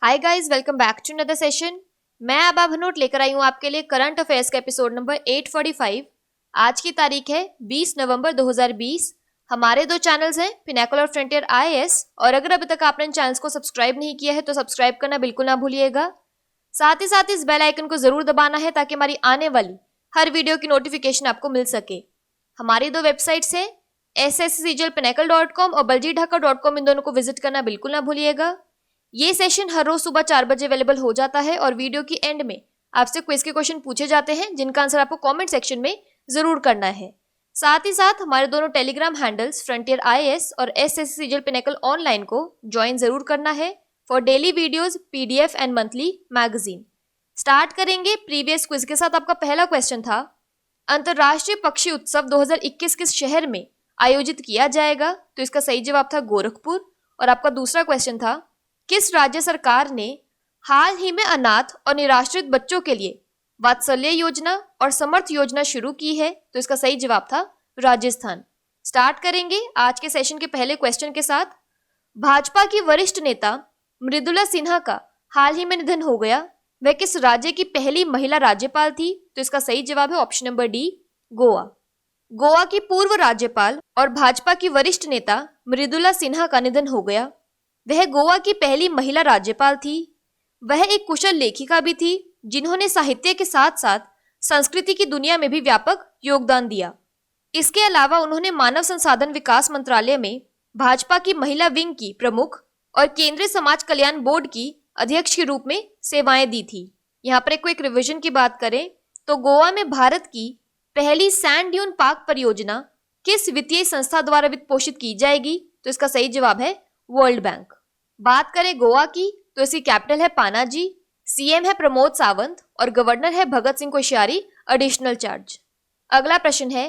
Hi guys, welcome back to another session. मैं आबा भनोट लेकर आई हूँ आपके लिए करंट अफेयर्स का एपिसोड नंबर 845। आज की तारीख है 20 नवंबर 2020। हमारे दो चैनल्स हैं, पिनाकल और फ्रंटियर आईएएस, और अगर अभी तक आपने इन चैनल्स को सब्सक्राइब नहीं किया है तो सब्सक्राइब करना बिल्कुल ना भूलिएगा। साथ ही साथ इस बेल आइकन को जरूर दबाना है ताकि हमारी आने वाली हर वीडियो की नोटिफिकेशन आपको मिल सके। हमारी दो वेबसाइट्स हैं, sscglpinacle.com और baljeetdhaka.com। इन दोनों को विजिट करना बिल्कुल ना भूलिएगा। ये सेशन हर रोज सुबह 4 बजे अवेलेबल हो जाता है और वीडियो की एंड में आपसे क्विज के क्वेश्चन पूछे जाते हैं जिनका आंसर आपको कमेंट सेक्शन में जरूर करना है। साथ ही साथ हमारे दोनों टेलीग्राम हैंडल्स फ्रंटियर आईएएस और एसएससी पिनेकल ऑनलाइन को ज्वाइन जरूर करना है for daily videos, PDF and monthly magazine. Start करेंगे प्रीवियस क्विज के साथ। आपका पहला क्वेश्चन था, अंतरराष्ट्रीय पक्षी उत्सव 2021 किस शहर में आयोजित किया जाएगा? तो इसका सही जवाब था गोरखपुर। और आपका दूसरा क्वेश्चन था, किस राज्य सरकार ने हाल ही में अनाथ और निराश्रित बच्चों के लिए वात्सल्य योजना और समर्थ योजना शुरू की है? तो इसका सही जवाब था राजस्थान। स्टार्ट करेंगे आज के सेशन के पहले क्वेश्चन के साथ। भाजपा की वरिष्ठ नेता मृदुला सिन्हा का हाल ही में निधन हो गया। वह किस राज्य की पहली महिला राज्यपाल थी? तो इसका सही जवाब है option number D, Goa. Goa की पूर्व राज्यपाल और भाजपा की वरिष्ठ नेता मृदुला सिन्हा का निधन हो गया। वह गोवा की पहली महिला राज्यपाल थी। वह एक कुशल लेखिका भी थी जिन्होंने साहित्य के साथ साथ संस्कृति की दुनिया में भी व्यापक योगदान दिया। इसके अलावा उन्होंने मानव संसाधन विकास मंत्रालय में भाजपा की महिला विंग की प्रमुख और केंद्रीय समाज कल्याण बोर्ड की अध्यक्ष के रूप में सेवाएं दी थी। यहाँ पर एक क्विक रिवीजन की बात करें तो गोवा में भारत की पहली सैंड ड्यून पार्क परियोजना किस वित्तीय संस्था द्वारा वित्त पोषित की जाएगी? तो इसका सही जवाब है वर्ल्ड बैंक। बात करें गोवा की तो इसकी कैपिटल है पानाजी, सीएम है प्रमोद सावंत और गवर्नर है भगत सिंह कोश्यारी एडिशनल चार्ज। अगला प्रश्न है,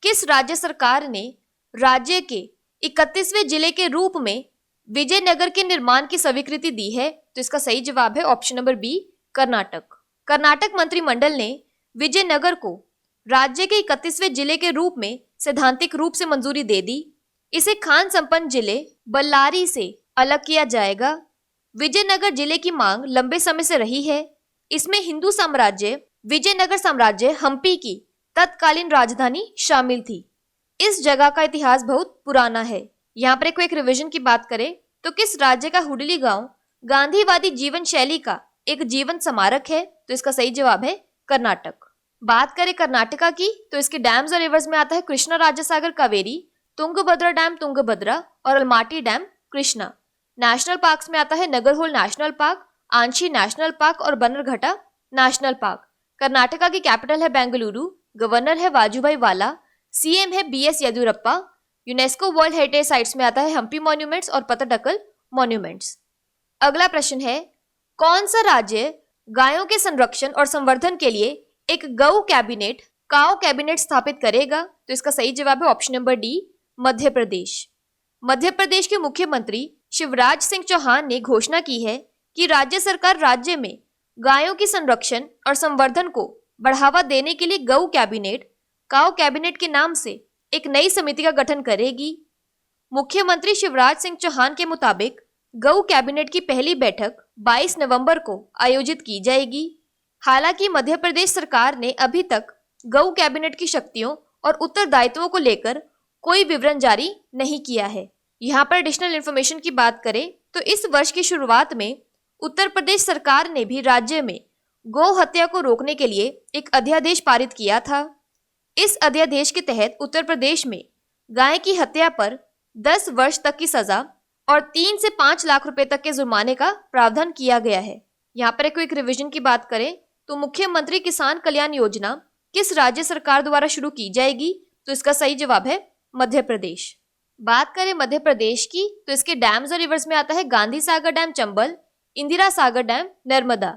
किस राज्य सरकार ने राज्य के 31वें जिले के रूप में विजयनगर के निर्माण की स्वीकृति दी है? तो इसका सही जवाब है option number B, Karnataka. Karnataka मंत्रिमंडल ने विजयनगर को राज्य के 31वें जिले के रूप में सैद्धांतिक रूप से मंजूरी दे दी। इसे खान संपन्न जिले बल्लारी से अलग किया जाएगा। विजयनगर जिले की मांग लंबे समय से रही है। इसमें हिंदू साम्राज्य विजयनगर साम्राज्य हम्पी की तत्कालीन राजधानी शामिल थी। इस जगह का इतिहास बहुत पुराना है। यहाँ पर एक रिवीजन की बात करें तो किस राज्य का हुडली गांव गांधीवादी जीवन शैली का एक जीवन स्मारक है? तो इसका सही जवाब है कर्नाटक। बात करें कर्नाटका की तो इसके डैम्स और रिवर्स में आता है कृष्णा राजा सागर कावेरी, तुंगभद्रा डैम तुंगभद्रा और Almaty dam Krishna. National parks में आता है Nagarhole national park, आंशी national park और बन्नरघट्टा नेशनल पार्क। कर्नाटका की कैपिटल है बेंगलुरु, गवर्नर है वाजुभाई वाला, सीएम है BS Yediyurappa. UNESCO world heritage sites में आता है हम्पी मॉन्यूमेंट्स और पत्तडकल मॉन्यूमेंट्स। अगला प्रश्न है, कौन सा राज्य गायों के संरक्षण और संवर्धन के लिए एक गौ कैबिनेट काउ कैबिनेट स्थापित करेगा? तो इसका सही जवाब है option number D, Madhya Pradesh. Madhya Pradesh के मुख्यमंत्री शिवराज सिंह चौहान ने घोषणा की है कि राज्य सरकार राज्य में गायों की संरक्षण और संवर्धन को बढ़ावा देने के लिए गौ कैबिनेट काउ कैबिनेट के नाम से एक नई समिति का गठन करेगी। मुख्यमंत्री शिवराज सिंह चौहान के मुताबिक गौ कैबिनेट की पहली बैठक 22 नवंबर को आयोजित की जाएगी। हालांकि मध्य प्रदेश सरकार ने अभी तक गौ कैबिनेट की शक्तियों और उत्तरदायित्वों को लेकर कोई विवरण जारी नहीं किया है। यहाँ पर एडिशनल इन्फॉर्मेशन की बात करें तो इस वर्ष की शुरुआत में उत्तर प्रदेश सरकार ने भी राज्य में गौ हत्या को रोकने के लिए एक अध्यादेश पारित किया था। इस अध्यादेश के तहत उत्तर प्रदेश में गाय की हत्या पर 10 वर्ष तक की सजा और 3 से 5 लाख रुपए तक के जुर्माने का प्रावधान किया गया है। यहाँ पर एक रिवीजन की बात करें तो मुख्यमंत्री किसान कल्याण योजना किस राज्य सरकार द्वारा शुरू की जाएगी? तो इसका सही जवाब है मध्य प्रदेश। बात करें मध्य प्रदेश की तो इसके डैम्स और रिवर्स में आता है Gandhi Sagar dam Chambal, Indira Sagar dam Narmada.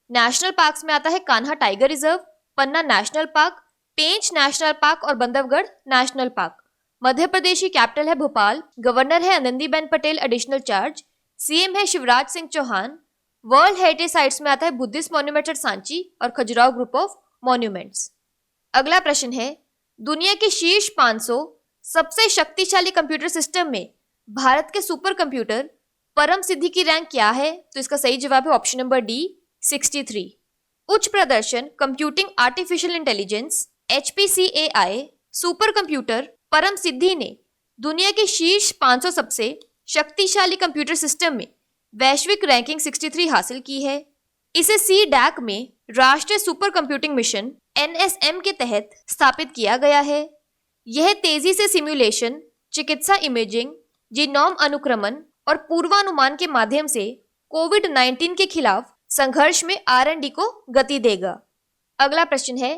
National parks में आता है कान्हा टाइगर रिजर्व, पन्ना नेशनल पार्क, पेंच नेशनल पार्क और बंधवगढ़ नेशनल पार्क। मध्य प्रदेश की कैपिटल है भोपाल, गवर्नर है Anandiben Patel additional charge, CM है Shivraj Singh Chauhan. World heritage sites में आता है बुद्धिस्ट मॉन्यूमेंट एट सांची और खजुराहो ग्रुप ऑफ मॉन्यूमेंट्स। अगला प्रश्न है, दुनिया के शीर्ष 500 सबसे शक्तिशाली कंप्यूटर सिस्टम में भारत के सुपर कंप्यूटर परम सिद्धि की रैंक क्या है? तो इसका सही जवाब है ऑप्शन नंबर डी 63। उच्च प्रदर्शन computing artificial intelligence HPCAI super computer परम सिद्धि ने दुनिया के शीर्ष 500 सबसे शक्तिशाली कंप्यूटर सिस्टम में वैश्विक रैंकिंग 63 हासिल की है। इसे CDAC में राष्ट्रीय सुपर कंप्यूटिंग मिशन NSM के तहत स्थापित किया गया है। यह तेजी से सिमुलेशन, चिकित्सा इमेजिंग, जीनोम अनुक्रमण और पूर्वानुमान के माध्यम से कोविड-19 के खिलाफ संघर्ष में R&D को गति देगा। अगला प्रश्न है,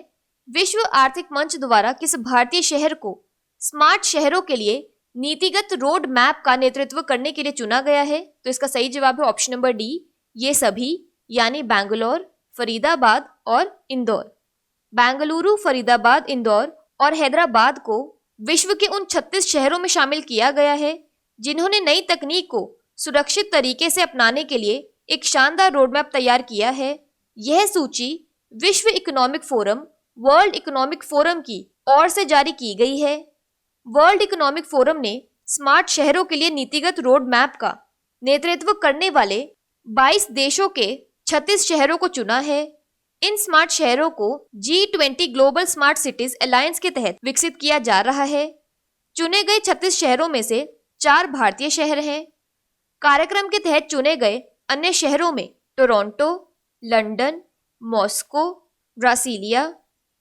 विश्व आर्थिक मंच द्वारा किस भारतीय शहर को स्मार्ट शहरों के लिए नीतिगत रोड मैप का नेतृत्व करने के लिए चुना गया है? तो इसका सही जवाब है ऑप्शन नंबर डी ये सभी, यानी बैंगलोर, फरीदाबाद और इंदौर। बेंगलुरु, फरीदाबाद, इंदौर और हैदराबाद को विश्व के उन 36 शहरों में शामिल किया गया है जिन्होंने नई तकनीक को सुरक्षित तरीके से अपनाने के लिए एक शानदार रोडमैप तैयार किया है। यह सूची विश्व economic forum, world economic forum की ओर से जारी की गई है। वर्ल्ड इकोनॉमिक फोरम ने स्मार्ट शहरों के लिए नीतिगत रोड मैप का नेतृत्व करने वाले 22 देशों के 36 शहरों को चुना है। इन स्मार्ट शहरों को G20 global smart cities alliance के तहत विकसित किया जा रहा है। चुने गए 36 शहरों में से 4 भारतीय शहर हैं। कार्यक्रम के तहत चुने गए अन्य शहरों में Toronto, London, Moscow, Brasilia,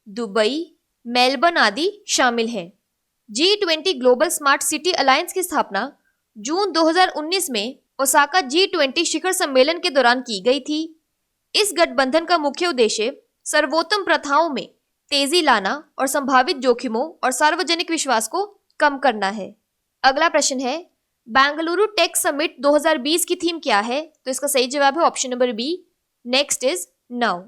Dubai, Melbourne आदि शामिल हैं। G20 global smart city alliance की स्थापना जून 2019 में ओसाका G20 शिखर सम्मेलन के दौरान की गई थी। इस गठबंधन का मुख्य उद्देश्य सर्वोत्तम प्रथाओं में तेजी लाना और संभावित जोखिमों और सार्वजनिक विश्वास को कम करना है। अगला प्रश्न है, बेंगलुरु टेक समिट 2020 की थीम क्या है? तो इसका सही जवाब है option number B next is now.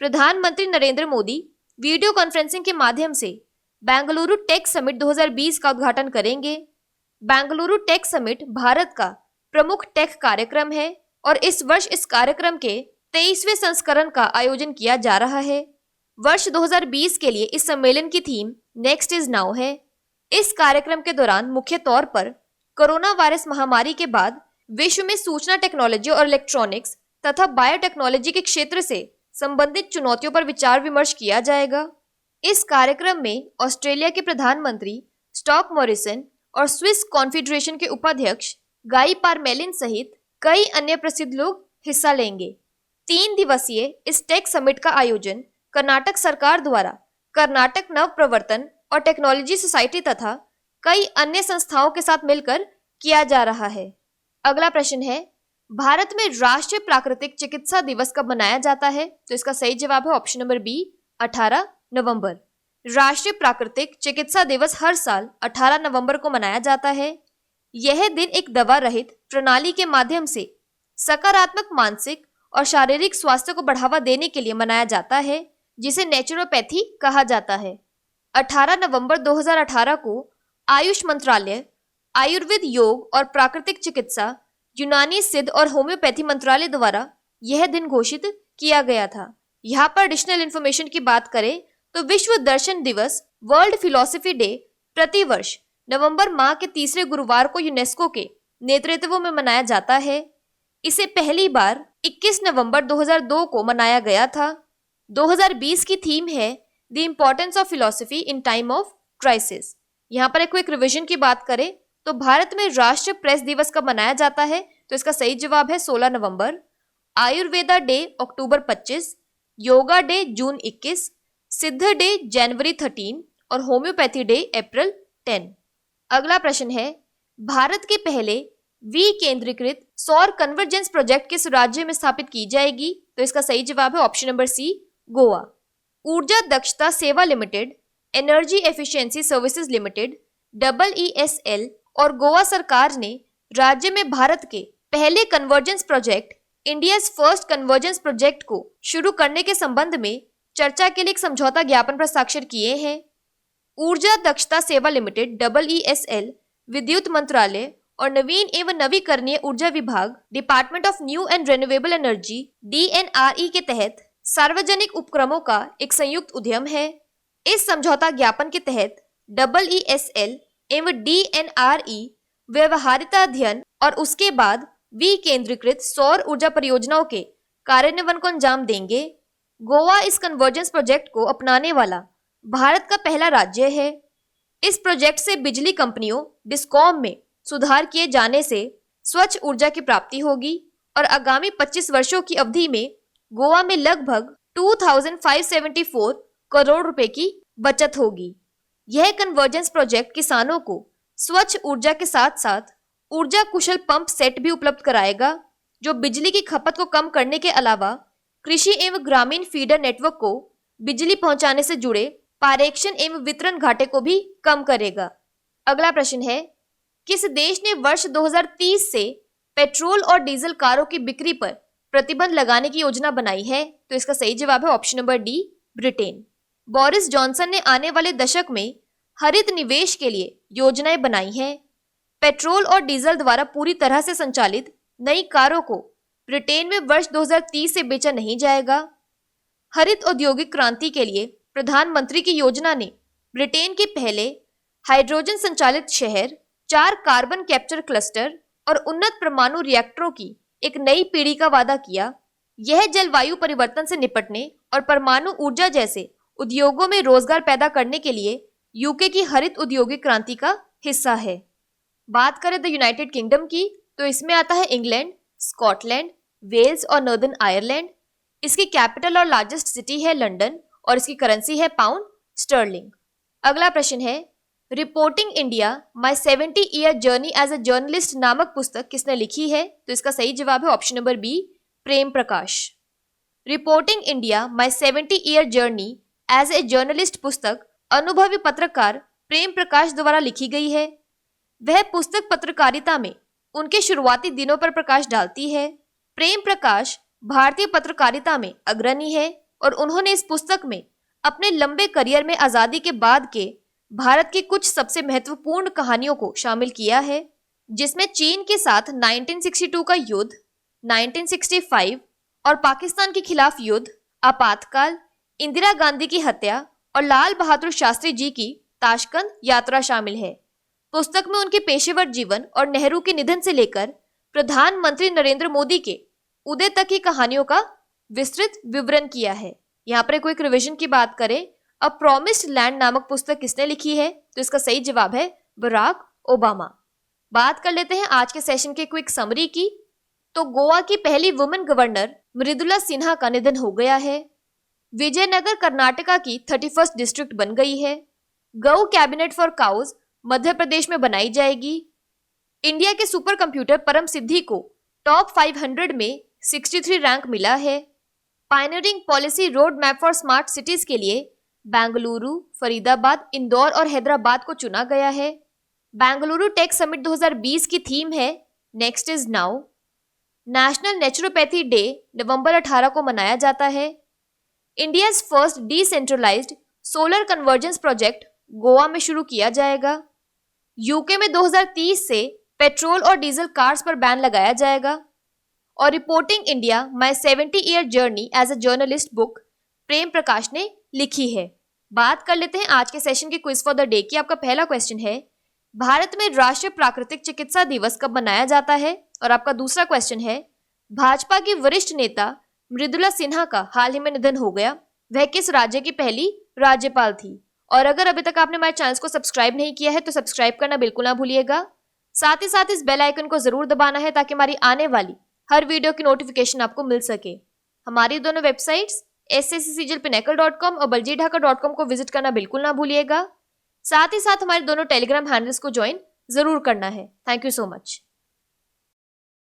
प्रधानमंत्री नरेंद्र मोदी वीडियो कॉन्फ्रेंसिंग के माध्यम से बेंगलुरु टेक समिट 2020 का उद्घाटन करेंगे। बेंगलुरु टेक समिट भारत का प्रमुख टेक कार्यक्रम है और इस वर्ष इस कार्यक्रम के 23वें संस्करण का आयोजन किया जा रहा है। वर्ष 2020 के लिए इस सम्मेलन की थीम नेक्स्ट इज नाउ है। इस कार्यक्रम के दौरान मुख्य तौर पर कोरोना वायरस महामारी के बाद विश्व में सूचना टेक्नोलॉजी और इलेक्ट्रॉनिक्स तथा बायोटेक्नोलॉजी के क्षेत्र से संबंधित चुनौतियों पर विचार विमर्श किया जाएगा। इस कार्यक्रम में ऑस्ट्रेलिया के प्रधानमंत्री स्कॉट मॉरिसन और स्विस कॉन्फेडरेशन के उपाध्यक्ष गाई पारमेलिन सहित कई अन्य प्रसिद्ध लोग हिस्सा लेंगे। 3 दिवसीय इस टेक समिट का आयोजन कर्नाटक सरकार द्वारा कर्नाटक नव प्रवर्तन और टेक्नोलॉजी सोसाइटी तथा कई अन्य संस्थाओं के साथ मिलकर किया जा रहा है। अगला प्रश्न है, भारत में राष्ट्रीय प्राकृतिक चिकित्सा दिवस कब मनाया जाता है? तो इसका सही जवाब है ऑप्शन नंबर बी 18 नवंबर। राष्ट्रीय प्राकृतिक चिकित्सा दिवस हर साल 18 नवंबर को मनाया जाता है। यह दिन एक दवा रहित प्रणाली के माध्यम से सकारात्मक मानसिक और शारीरिक स्वास्थ्य को बढ़ावा देने के लिए मनाया जाता है, जिसे नेचुरोपैथी कहा जाता है। 18 नवंबर 2018 को आयुष मंत्रालय, आयुर्वेद, योग और प्राकृतिक चिकित्सा, यूनानी सिद्ध और होम्योपैथी मंत्रालय द्वारा यह दिन घोषित किया गया था। यहाँ पर एडिशनल इन्फॉर्मेशन की बात करें तो विश्व दर्शन दिवस, वर्ल्ड फिलॉसफी डे प्रतिवर्ष नवंबर माह के तीसरे गुरुवार को यूनेस्को के नेतृत्व में मनाया जाता है। इसे पहली बार 21 नवंबर 2002 को मनाया गया था। 2020 की थीम है the importance of philosophy in time of crisis. यहाँ पर एक क्विक रिवीजन की बात करें तो भारत में राष्ट्रीय प्रेस दिवस कब मनाया जाता है? तो इसका सही जवाब है 16 नवंबर। आयुर्वेदा डे अक्टूबर 25, योगा डे जून 21, सिद्ध डे जनवरी 13 और होम्योपैथी डे अप्रैल 10। अगला प्रश्न है, भारत के पहले विकेंद्रीकृत सौर कन्वर्जेंस प्रोजेक्ट किस राज्य में स्थापित की जाएगी? तो इसका सही जवाब है ऑप्शन नंबर सी गोवा। ऊर्जा दक्षता सेवा limited, energy efficiency services limited, EESL और गोवा सरकार ने राज्य में भारत के पहले convergence project, India's first convergence project को शुरू करने के संबंध में चर्चा के लिए एक समझौता ज्ञापन पर हस्ताक्षर किए हैं। ऊर्जा दक्षता सेवा लिमिटेड EESL, विद्युत मंत्रालय और नवीन एवं नवीकरणीय ऊर्जा विभाग, department of new and renewable energy DNRE के तहत सार्वजनिक उपक्रमों का एक संयुक्त उद्यम है। इस समझौता ज्ञापन के तहत EESL एवं DNRE व्यवहार्यता अध्ययन और उसके बाद विकेंद्रीकृत सौर ऊर्जा परियोजनाओं के कार्यान्वयन को अंजाम देंगे। गोवा इस कन्वर्जेंस प्रोजेक्ट को अपनाने वाला भारत का पहला राज्य है। इस प्रोजेक्ट से बिजली कंपनियों डिस्कॉम में सुधार किए जाने से स्वच्छ ऊर्जा की प्राप्ति होगी और आगामी 25 वर्षों की अवधि में गोवा में लगभग 2574 करोड़ रुपए की बचत होगी। यह कन्वर्जेंस प्रोजेक्ट किसानों को स्वच्छ ऊर्जा के साथ साथ ऊर्जा कुशल पंप सेट भी उपलब्ध कराएगा, जो बिजली की खपत को कम करने के अलावा कृषि एवं ग्रामीण फीडर नेटवर्क को बिजली पहुंचाने से जुड़े पारेषण एवं वितरण घाटे को भी कम करेगा। अगला प्रश्न है, किस देश ने वर्ष 2030 से पेट्रोल और डीजल कारों की बिक्री पर प्रतिबंध लगाने की योजना बनाई है? तो इसका सही जवाब है option number D, Britain. Boris Johnson ने आने वाले दशक में हरित निवेश के लिए योजनाएं बनाई हैं। पेट्रोल और डीजल द्वारा पूरी तरह से संचालित नई कारों को ब्रिटेन में वर्ष 2030 से बेचा नहीं जाएगा। हरित औद्योगिक क्रांति के लिए प्रधानमंत्री की योजना ने ब्रिटेन के पहले हाइड्रोजन संचालित शहर, 4 कार्बन कैप्चर क्लस्टर और उन्नत परमाणु रिएक्टरों की एक नई पीढ़ी का वादा किया। यह जलवायु परिवर्तन से निपटने और परमाणु ऊर्जा जैसे उद्योगों में रोजगार पैदा करने के लिए यूके की हरित औद्योगिक क्रांति का हिस्सा है। बात करें द यूनाइटेड किंगडम की, तो इसमें आता है इंग्लैंड, स्कॉटलैंड, वेल्स और नॉर्दर्न आयरलैंड। इसकी कैपिटल और लार्जेस्ट सिटी है लंदन और इसकी करेंसी है पाउंड स्टर्लिंग। अगला प्रश्न है, reporting India my 70 year journey as a journalist नामक पुस्तक किसने लिखी है? तो इसका सही जवाब है option number B, Prem Prakash. Reporting India my 70 year journey as a journalist पुस्तक अनुभवी पत्रकार प्रेम प्रकाश द्वारा लिखी गई है। वह पुस्तक पत्रकारिता में उनके शुरुआती दिनों पर प्रकाश डालती है। प्रेम प्रकाश भारतीय पत्रकारिता में अग्रणी है और उन्होंने इस पुस्तक में अपने लंबे करियर में आजादी के बाद के भारत की कुछ सबसे महत्वपूर्ण कहानियों को शामिल किया है, जिसमें चीन के साथ 1962 का युद्ध, 1965 और पाकिस्तान के खिलाफ युद्ध, आपातकाल, इंदिरा गांधी की हत्या और लाल बहादुर शास्त्री जी की ताशकंद यात्रा शामिल है। पुस्तक में उनके पेशेवर जीवन और नेहरू के निधन से लेकर प्रधानमंत्री नरेंद्र मोदी के उदय तक की कहानियों का विस्तृत विवरण किया है। यहाँ पर कोई रिवीजन की बात करें, अ प्रॉमिस्ड लैंड नामक पुस्तक किसने लिखी है? तो इसका सही जवाब है बराक ओबामा। बात कर लेते हैं आज के सेशन के क्विक समरी की। तो गोवा की पहली वुमेन गवर्नर मृदुला सिन्हा का निधन हो गया है। विजयनगर कर्नाटका की 31st डिस्ट्रिक्ट बन गई है। गौ cabinet for cause Madhya Pradesh में बनाई जाएगी। इंडिया के सुपर कंप्यूटर परम सिद्धि को टॉप 500 में 63 रैंक मिला है। Pioneering policy road map for smart cities के लिए बेंगलुरु, फरीदाबाद, इंदौर और हैदराबाद को चुना गया है। बेंगलुरु टेक समिट 2020 की थीम है next is now. National naturopathy day नवंबर 18 को मनाया जाता है। India's first decentralised solar convergence project Goa में शुरू किया जाएगा। यूके में 2030 से पेट्रोल और डीजल कार्स पर बैन लगाया जाएगा। और reporting India my 70 year journey as a journalist book Prem Prakash ने लिखी है। बात कर लेते हैं आज के सेशन के क्विज फॉर द डे की। आपका पहला क्वेश्चन है, भारत में राष्ट्रीय प्राकृतिक चिकित्सा दिवस कब मनाया जाता है? और आपका दूसरा क्वेश्चन है, भाजपा की वरिष्ठ नेता मृदुला सिन्हा का हाल ही में निधन हो गया, वह किस राज्य की पहली राज्यपाल थी? और अगर अभी तक आपने हमारे चैनल को सब्सक्राइब नहीं किया है तो सब्सक्राइब करना बिल्कुल ना भूलिएगा। साथ ही साथ इस बेल आइकन को जरूर दबाना है ताकि हमारी आने वाली हर वीडियो की नोटिफिकेशन आपको मिल सके। हमारी दोनों वेबसाइट्स SSCCGLPinnacle.com और baljeetdhaka.com को विजिट करना बिल्कुल ना भूलिएगा। साथ ही साथ हमारे दोनों टेलीग्राम हैंडल्स को ज्वाइन जरूर करना है। Thank you so much.